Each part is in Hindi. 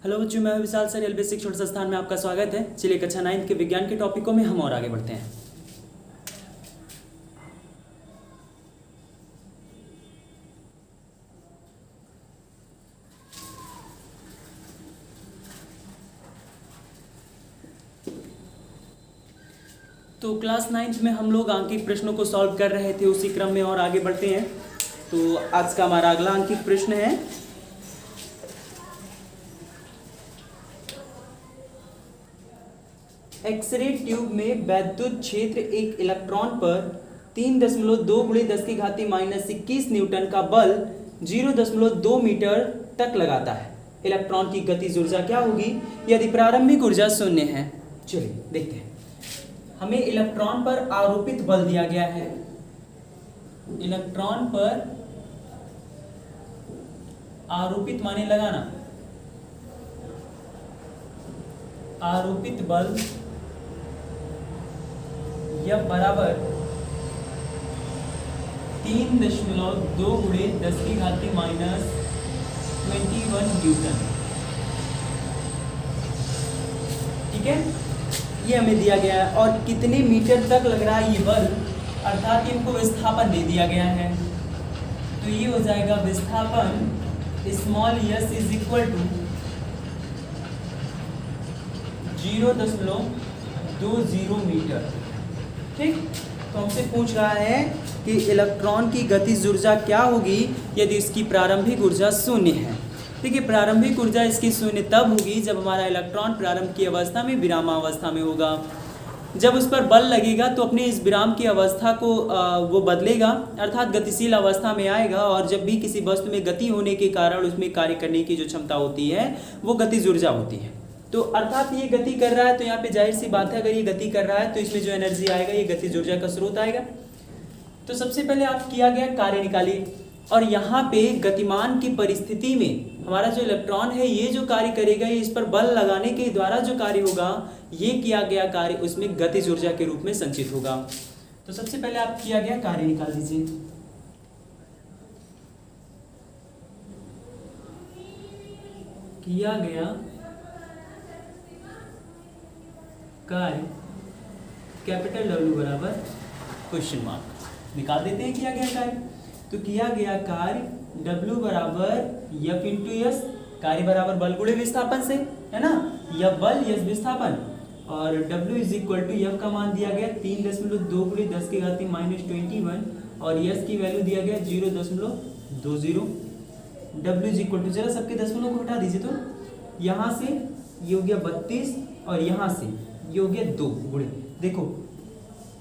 हेलो बच्चों, मैं विशाल सर एल बेसिक शिक्षण संस्थान में आपका स्वागत है। चलिए कक्षा 9 के विज्ञान के टॉपिकों में हम और आगे बढ़ते हैं। तो क्लास 9th में हम लोग आंकिक प्रश्नों को सॉल्व कर रहे थे, उसी क्रम में और आगे बढ़ते हैं। तो आज का हमारा अगला आंकिक प्रश्न है एक्सरे ट्यूब में वैद्युत क्षेत्र एक इलेक्ट्रॉन पर 3.2 × 10⁻⁻21 न्यूटन का बल 0.2 मीटर तक लगाता है। इलेक्ट्रॉन की गतिज ऊर्जा क्या होगी यदि प्रारंभिक ऊर्जा शून्य है। चलिए देखते हैं। हमें इलेक्ट्रॉन पर आरोपित बल दिया गया है। इलेक्ट्रॉन पर आरोपित माने लगाना, आरोपित बल यह बराबर 3.2 × 10⁻21 न्यूटन। ठीक है, ये हमें दिया गया है। और कितने मीटर तक लग रहा है ये बल, अर्थात इनको विस्थापन दे दिया गया है। तो ये हो जाएगा विस्थापन small s is equal to 0.20 metre. ठीक, तो हमसे पूछ रहा है कि इलेक्ट्रॉन की गतिज ऊर्जा क्या होगी यदि इसकी प्रारंभिक ऊर्जा शून्य है। देखिए, प्रारंभिक ऊर्जा इसकी शून्य तब होगी जब हमारा इलेक्ट्रॉन प्रारंभ की अवस्था में विरामावस्था में होगा। जब उस पर बल लगेगा तो अपनी इस विराम की अवस्था को वो बदलेगा, अर्थात गतिशील अवस्था में आएगा। और जब भी किसी वस्तु में गति होने के कारण उसमें कार्य करने की जो क्षमता होती है वो गतिज ऊर्जा होती है। तो अर्थात ये गति कर रहा है, तो यहाँ पे जाहिर सी बात है अगर ये गति कर रहा है तो इसमें जो एनर्जी आएगा ये गतिज ऊर्जा का स्रोत आएगा। तो सबसे पहले आप किया गया कार्य निकालिए, और यहाँ पे गतिमान की परिस्थिति में हमारा जो इलेक्ट्रॉन है ये जो कार्य करेगा, ये इस पर बल लगाने के द्वारा जो कार्य होगा, ये किया गया कार्य उसमें गतिज ऊर्जा के रूप में संचित होगा। तो सबसे पहले आप किया गया कार्य निकाल दीजिए। किया गया कार्य कैपिटल W बराबर क्वेश्चन मार्क निकाल देते हैं। किया गया कार्य, तो किया गया कार्य W बराबर F इंटू S, कार्य बराबर बल गुणे विस्थापन से, है ना। F बल S विस्थापन, और W is equal to F का मान दिया गया 3.2 × 10⁻⁻21 और S की वैल्यू दिया गया 0.20। W इज इक्वल टू, जरा सबके दशमलव को हटा दीजिए। तो यहाँ से ये हो गया 32 और यहाँ से ये हो गया 2 गुणे, देखो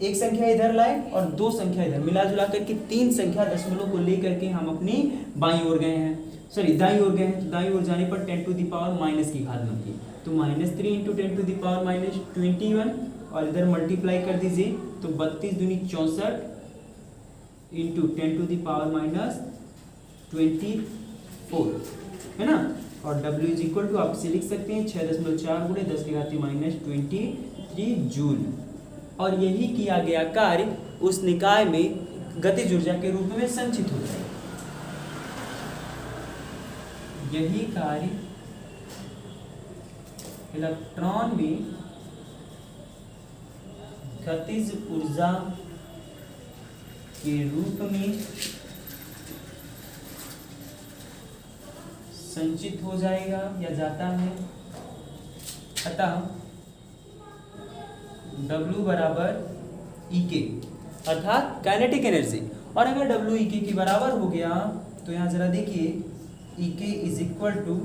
एक संख्या इधर लाए और 2 संख्या इधर, मिला जुला करके 3 संख्या दशमलव को लेकर के हम अपनी बाईं ओर गए हैं, सॉरी दाईं ओर गए हैं। तो दाईं ओर जाने पर 10 टू द पावर माइनस की घात बनती है, तो -3 इंटू 10 टू द पावर -21, और इधर मल्टीप्लाई कर दीजिए तो 32 दूनी 64 इंटू 10 टू द पावर -24, है ना। और W इज इक्वल टू आप इसे लिख सकते हैं 6.4 × 10⁻23 जूल। और यही किया गया कार्य उस निकाय में गतिज ऊर्जा के रूप में संचित हो जाएगा। यही कार्य इलेक्ट्रॉन में गतिज ऊर्जा के रूप में संचित हो जाएगा या जाता है। अतः W बराबर EK अर्थात काइनेटिक एनर्जी। और अगर W EK के बराबर हो गया तो यहाँ जरा देखिए EK is equal to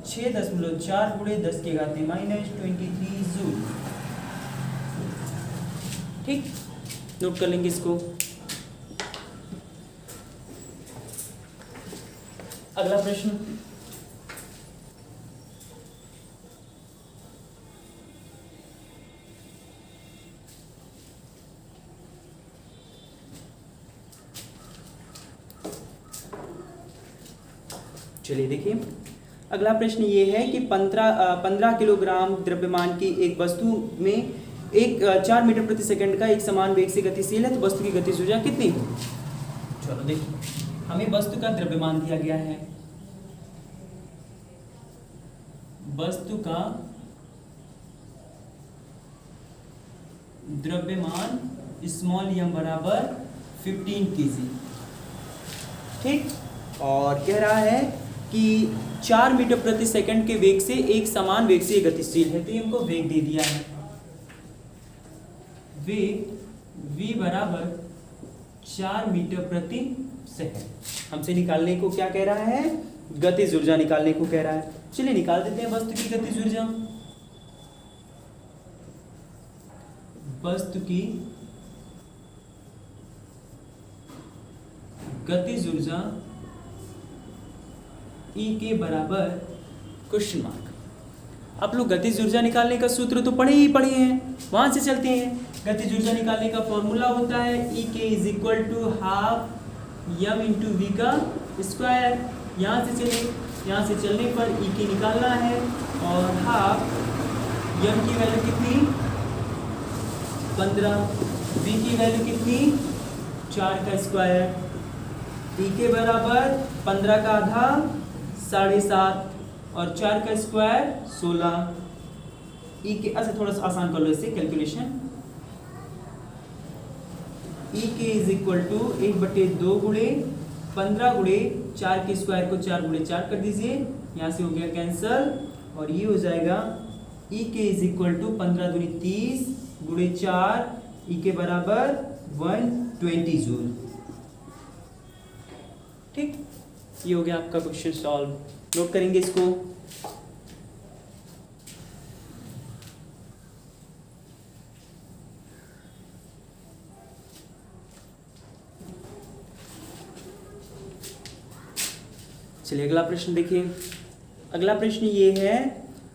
6.4 × 10⁻⁻23 joule. ठीक, नोट कर लेंगे इसको। अगला प्रश्न, चलिए देखिए। अगला प्रश्न ये है कि 15 किलोग्राम द्रव्यमान की एक वस्तु में 4 मीटर प्रति सेकंड का एक समान वेग से गतिशील है, तो वस्तु की गतिज ऊर्जा कितनी होगी। चलो देखिए, हमें वस्तु का द्रव्यमान दिया गया है। वस्तु का द्रव्यमान स्मॉल m बराबर 15 kg। ठीक, और कह रहा है कि 4 मीटर प्रति सेकंड के वेग से एक समान वेग से गतिशील है। तो ये हमको वेग दे दिया है, वेग v बराबर 4 मीटर प्रति सेकंड। हमसे निकालने को क्या कह रहा है? गतिज ऊर्जा निकालने को कह रहा है। चलिए निकाल देते हैं वस्तु की गतिज ऊर्जा। वस्तु की गतिज ऊर्जा E के बराबर क्वेश्चन मार्क। आप लोग गतिज ऊर्जा निकालने का सूत्र तो पढ़े हैं, वहां से चलते हैं। गतिज ऊर्जा निकालने का फॉर्मूला होता है E k is equal to half m into v का स्क्वायर। यहाँ से चले, यहाँ से चलने पर E के निकालना है और हाफ m की वैल्यू कितनी 15, v की वैल्यू कितनी 4 का स्क्वायर। E के बराबर 15 का आधा 7.5 और 4 का स्क्वायर 16। E के अच्छा थोड़ा सा आसान कर लो इसे calculation. E k is equal to 1/2 गुणे 15 गुणे 4 के स्क्वायर को 4 गुणे 4 कर दीजिए, यहाँ से हो गया कैंसल और ये हो जाएगा E k is equal to 15 दूनी 30 गुणे 4, E के बराबर 120 जूल। ठीक, ये हो गया आपका क्वेश्चन सॉल्व। नोट करेंगे इसको। चलिए अगला प्रश्न देखिए। अगला प्रश्न ये है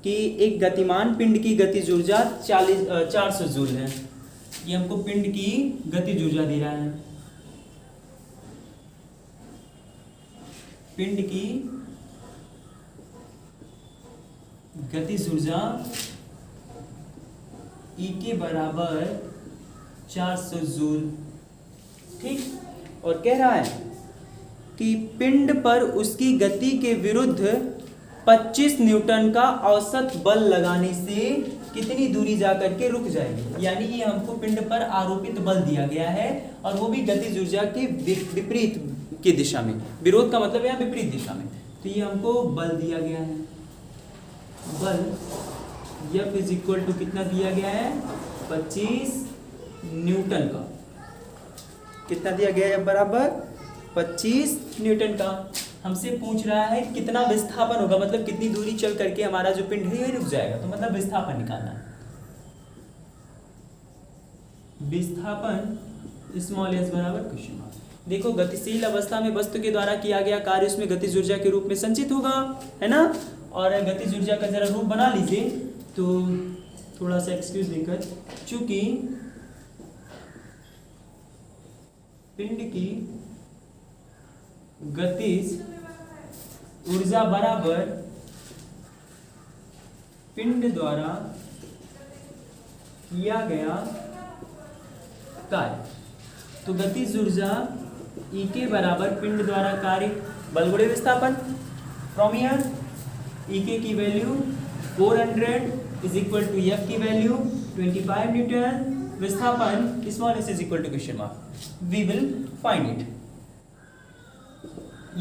कि एक गतिमान पिंड की गतिज ऊर्जा 400 जूल है। ये हमको पिंड की गतिज ऊर्जा दे रहा है। पिंड की गतिज ऊर्जा E के बराबर 400 जूल। ठीक, और कह रहा है कि पिंड पर उसकी गति के विरुद्ध 25 न्यूटन का औसत बल लगाने से कितनी दूरी जाकर के रुक जाएगी। यानी ये हमको पिंड पर आरोपित बल दिया गया है और वो भी गतिज ऊर्जा के विपरीत की दिशा में। विरोध का मतलब यहाँ विपरीत दिशा में। तो ये हमको बल दिया गया है। बल F इज इक्वल टू कितना दिया गया है 25 न्यूटन का। कितना दिया गया है? बराबर 25 न्यूटन का। हमसे पूछ रहा है कितना विस्थापन होगा, मतलब कितनी दूरी चल करके हमारा जो पिंड है ये रुक जाएगा। तो मतलब विस्थापन निकालना है। विस्थापन स्मॉल s बराबर क्वेश्चन मार्क। देखो गतिशील अवस्था में वस्तु के द्वारा किया गया कार्य उसमें गतिज ऊर्जा के रूप में संचित होगा, है ना। और गतिज ऊर्जा का जरा रूप बना लीजिए। तो थोड़ा सा एक्सक्यूज देकर, चूंकि पिंड की गतिज ऊर्जा बराबर पिंड द्वारा किया गया कार्य, तो गतिज ऊर्जा E के बराबर पिंड द्वारा कार्य बल गुणे विस्थापन। फ्रॉम हियर E के की value 400 is equal to F की वैल्यू 25 न्यूटन। विस्थापन small s is equal to question mark. We will find it.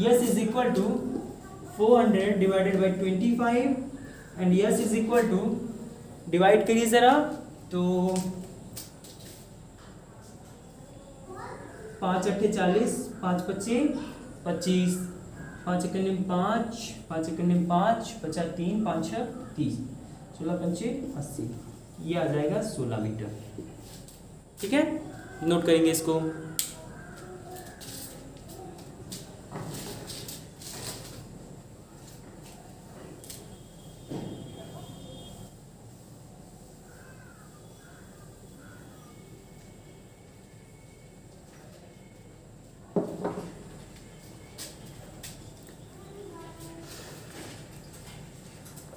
S is equal to 400 divided by 25 and S is equal to, divide करिए जरा, तो 5 अट्ठे 40, 5 पच्चे 25, 5 एकने 5, 5 एकने 5, 50 3, 5 6 30, 16 पंचे 80, ये आ जाएगा 16 मीटर। ठीक है, नोट करेंगे इसको।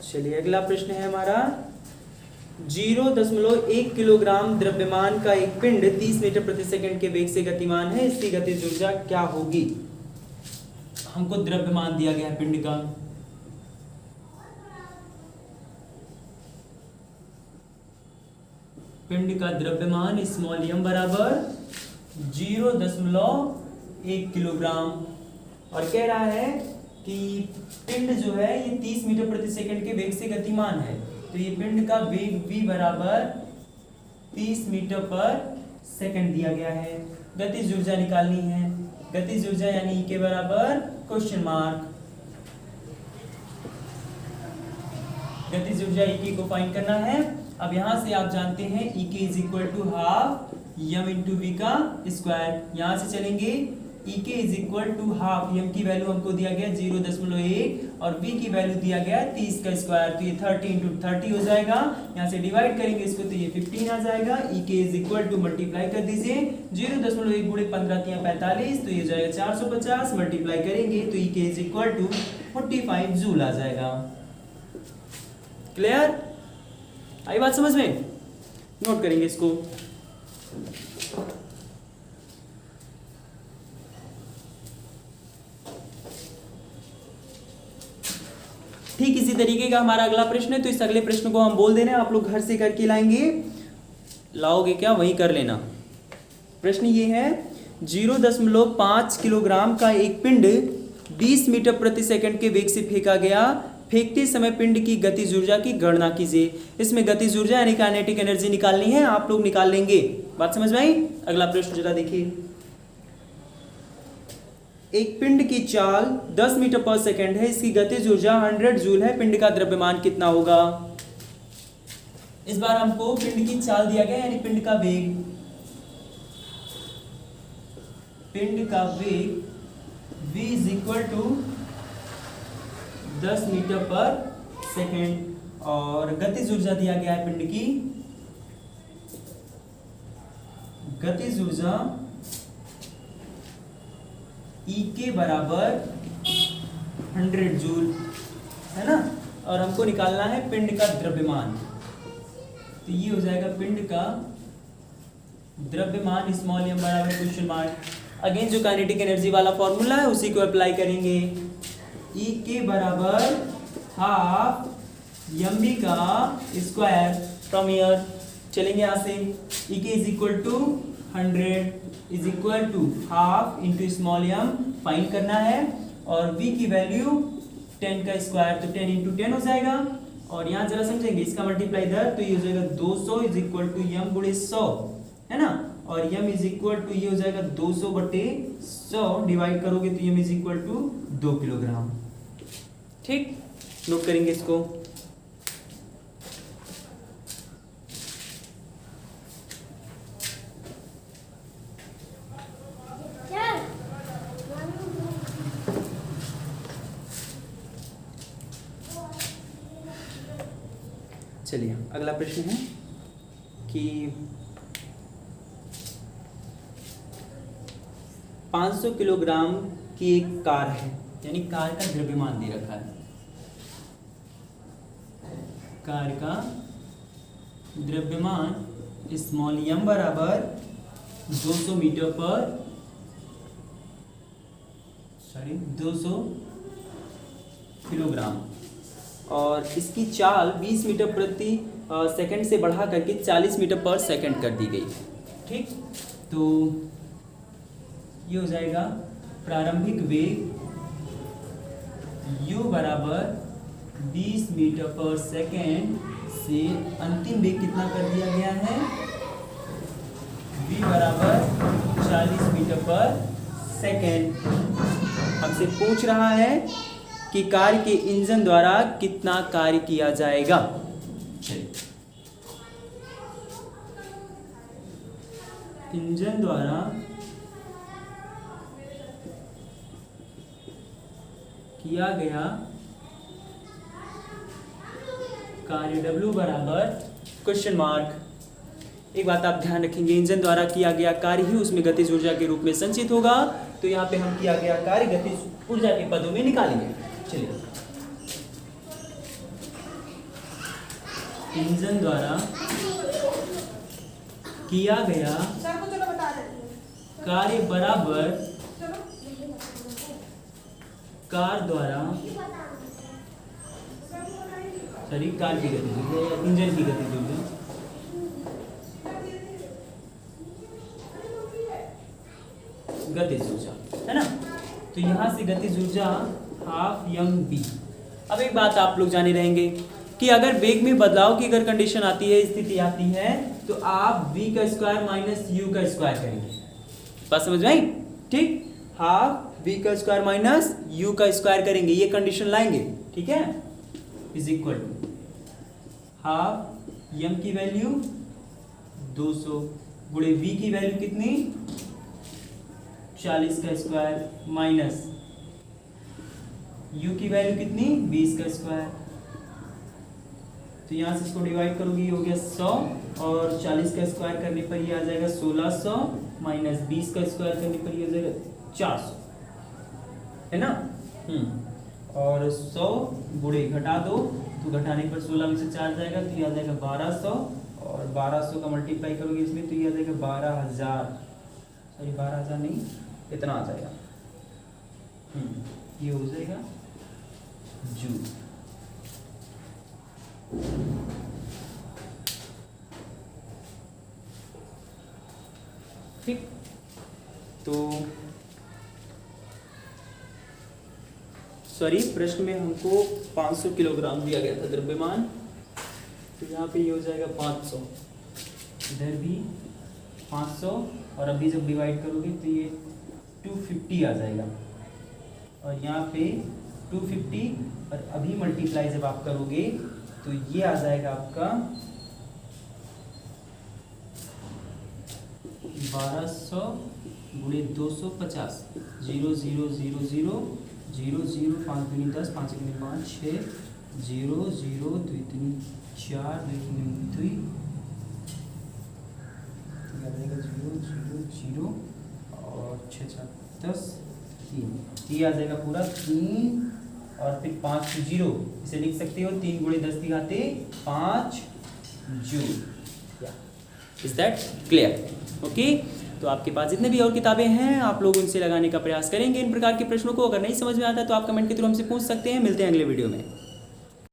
चलिए अगला प्रश्न है हमारा 0.1 किलोग्राम द्रव्यमान का एक पिंड 30 मीटर प्रति सेकंड के वेग से गतिमान है। इसकी गतिज ऊर्जा क्या होगी? हमको द्रव्यमान दिया गया है पिंड का। पिंड का द्रव्यमान स्मॉल m बराबर 0.1 किलोग्राम। और कह रहा है कि पिंड जो है ये 30 मीटर प्रति सेकंड के वेग से गतिमान है, तो ये पिंड का वेग v बराबर 30 मीटर पर सेकंड दिया गया है। गतिज ऊर्जा निकालनी है, गतिज ऊर्जा यानी E के बराबर क्वेश्चन मार्क। गतिज ऊर्जा E के को फाइंड करना है। अब यहां से आप जानते हैं E k is equal to half m into v का स्क्वायर। यहां से चलेंगे E k is equal to half, m की वैल्यू हमको दिया गया 0.1 और v की वैल्यू दिया गया 30 का स्क्वायर, तो ये 30 इंटू 30 हो जाएगा। यहाँ से डिवाइड करेंगे इसको तो ये 15 आ जाएगा। E k is equal to multiply कर दीजिए 0.1 गुणे 15 × 45, तो ये जाएगा 450। मल्टीप्लाई करेंगे तो E k is equal to 45 joule आ जाएगा। क्लियर? आई बात समझ में? नोट करेंगे इसको। ठीक इसी तरीके का हमारा अगला प्रश्न है, तो इस अगले प्रश्न को हम बोल दे रहे हैं, आप लोग घर से करके लाएंगे। लाओगे क्या? वही कर लेना। प्रश्न ये है 0.5 किलोग्राम का एक पिंड 20 मीटर प्रति सेकंड के वेग से फेंका गया। फेंकते समय पिंड की गतिज ऊर्जा की गणना कीजिए। इसमें गतिज ऊर्जा यानी काइनेटिक एनर्जी निकालनी है, आप लोग निकाल लेंगे। बात समझ में आई? अगला प्रश्न जरा देखिए। एक पिंड की चाल 10 मीटर पर सेकंड है, इसकी गतिज ऊर्जा 100 जूल है, पिंड का द्रव्यमान कितना होगा? इस बार हमको पिंड की चाल दिया गया यानी पिंड का वेग। पिंड का वेग v is equal to 10 metre पर सेकंड और गतिज ऊर्जा दिया गया है पिंड की। गतिज ऊर्जा E के बराबर 100 जूल है ना, और हमको निकालना है पिंड का द्रव्यमान। तो ये हो जाएगा पिंड का द्रव्यमान स्मॉल m बराबर क्वेश्चन मार्क। अगेन जो काइनेटिक एनर्जी वाला फॉर्मूला है उसी को अप्लाई करेंगे। E के बराबर हाफ mv का स्क्वायर फ्रॉम हियर। चलेंगे यहाँ से E k is equal to 100 is equal to half into small m find करना है, और v की वैल्यू 10 का स्क्वायर, तो 10 इंटू 10 हो जाएगा। और यहाँ जरा समझेंगे इसका मल्टीप्लाई इधर, तो ये हो जाएगा 200 इज इक्वल टू m गुणे 100 है ना, और m इज इक्वल टू ये हो जाएगा 200 बटे 100 डिवाइड करोगे तो m is equal to 2 kilogram. ठीक, नोट करेंगे इसको। चलिए अगला प्रश्न है कि 500 किलोग्राम की एक कार है, यानी कार का द्रव्यमान दे रखा है। कार का द्रव्यमान स्मॉल m बराबर 200 मीटर पर 200 किलोग्राम, और इसकी चाल 20 मीटर प्रति सेकंड से बढ़ा करके 40 मीटर पर सेकंड कर दी गई। ठीक, तो ये हो जाएगा प्रारंभिक वेग u बराबर 20 मीटर पर सेकंड से अंतिम वेग कितना कर दिया गया है, v बराबर 40 मीटर पर सेकंड। हमसे पूछ रहा है कि कार के इंजन द्वारा कितना कार्य किया जाएगा। इंजन द्वारा किया गया कार्य W बराबर क्वेश्चन मार्क। एक बात आप ध्यान रखेंगे, इंजन द्वारा किया गया कार्य ही उसमें गतिज ऊर्जा के रूप में संचित होगा, तो यहाँ पे हम किया गया कार्य गतिज ऊर्जा के पदों में निकालेंगे। चलिए, इंजन द्वारा किया गया कार्य बराबर कार द्वारा कार की गति, इंजन की गति तो यहाँ से गतिज ऊर्जा हाफ mv। अब एक बात आप लोग जाने रहेंगे कि अगर वेग में बदलाव की अगर कंडीशन आती है, स्थिति आती है, तो आप v का स्क्वायर माइनस u का स्क्वायर करेंगे। बात समझ में आई? ठीक, हाफ v का स्क्वायर माइनस u का स्क्वायर करेंगे, ये कंडीशन लाएंगे। ठीक है, is equal to half m की वैल्यू 200 गुणे v की वैल्यू कितनी 40 का स्क्वायर माइनस u की वैल्यू कितनी 20 का स्क्वायर। तो यहाँ से इसको डिवाइड करोगे, हो गया 100 और 40 का स्क्वायर करने पर ये आ जाएगा 1600 माइनस 20 का स्क्वायर करने पर ये आ जाएगा 400, है ना। और 100 गुणे घटा दो, तो घटाने पर 16 में से 4 जाएगा, तो ये आ जाएगा 1200 और 1200 का मल्टीप्लाई करोगे इसमें, तो ये आ जाएगा 12000, सॉरी 12000 नहीं, इतना आ जाएगा। ये हो जाएगा जूल। ठीक, तो सॉरी प्रश्न में हमको 500 किलोग्राम दिया गया था द्रव्यमान, तो यहाँ पे ये हो जाएगा 500, इधर भी 500 और अभी जब डिवाइड करोगे तो ये 250 आ जाएगा, और यहाँ पे 250 और अभी मल्टीप्लाई जब आप करोगे तो ये आ जाएगा आपका 1200 गुणे 250, 0 0 0 0 0 0 5 दूनी 10, 5 दूनी 5 6 0 0 2 दूनी 4 2 दूनी 2 0 0 0 और 6 4 10 3, ये आ जाएगा पूरा 3 और फिर 5 0, इसे लिख सकते हो 3 गुणे 10 की घाते 5 joule. Is that clear? Okay, तो आपके पास जितने भी और किताबें हैं आप लोग उनसे लगाने का प्रयास करेंगे इन प्रकार के प्रश्नों को। अगर नहीं समझ में आता तो आप कमेंट के थ्रू हमसे पूछ सकते हैं। मिलते हैं अगले वीडियो में।